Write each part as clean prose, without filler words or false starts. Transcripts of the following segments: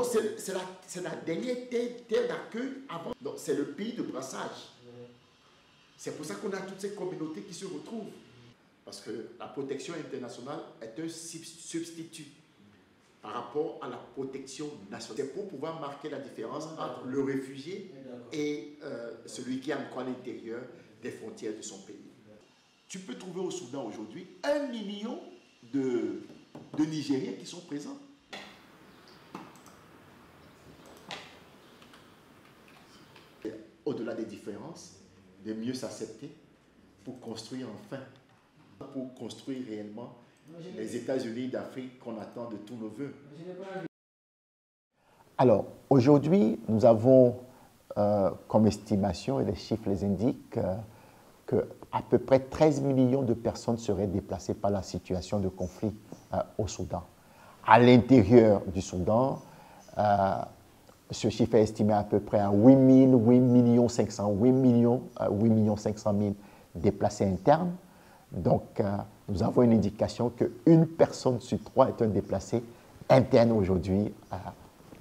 c'est la dernière terre d'accueil avant. Donc, c'est le pays de brassage. C'est pour ça qu'on a toutes ces communautés qui se retrouvent. Parce que la protection internationale est un substitut par rapport à la protection nationale. C'est pour pouvoir marquer la différence entre le réfugié et celui qui est encore à l'intérieur des frontières de son pays. Tu peux trouver au Soudan aujourd'hui 1 million de Nigériens qui sont présents. Au-delà des différences, de mieux s'accepter pour construire enfin, pour construire réellement les États-Unis d'Afrique qu'on attend de tous nos voeux. Alors, aujourd'hui, nous avons comme estimation, et les chiffres les indiquent, qu'à peu près 13 millions de personnes seraient déplacées par la situation de conflit au Soudan. À l'intérieur du Soudan, ce chiffre est estimé à peu près à 8 millions 500 000 déplacés internes. Donc, nous avons une indication qu'une personne sur 3 est un déplacé interne aujourd'hui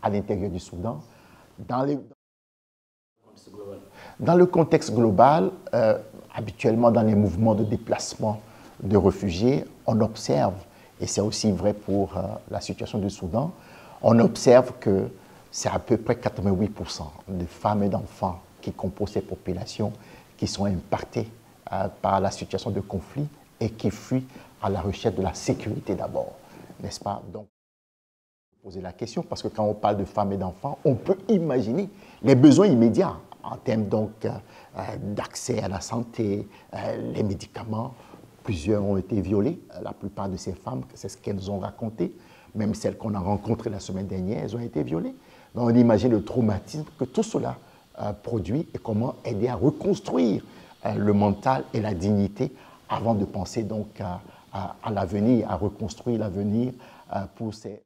à l'intérieur du Soudan. Dans le contexte global, habituellement dans les mouvements de déplacement de réfugiés, on observe, et c'est aussi vrai pour la situation du Soudan, on observe que c'est à peu près 88% de femmes et d'enfants qui composent ces populations qui sont impactées par la situation de conflit et qui fuient à la recherche de la sécurité d'abord, n'est-ce pas? Donc, poser la question, parce que quand on parle de femmes et d'enfants, on peut imaginer les besoins immédiats en termes donc d'accès à la santé, les médicaments. Plusieurs ont été violées. La plupart de ces femmes, c'est ce qu'elles nous ont raconté, même celles qu'on a rencontrées la semaine dernière, elles ont été violées. Donc on imagine le traumatisme que tout cela produit et comment aider à reconstruire le mental et la dignité avant de penser donc à l'avenir, à reconstruire l'avenir pour ces...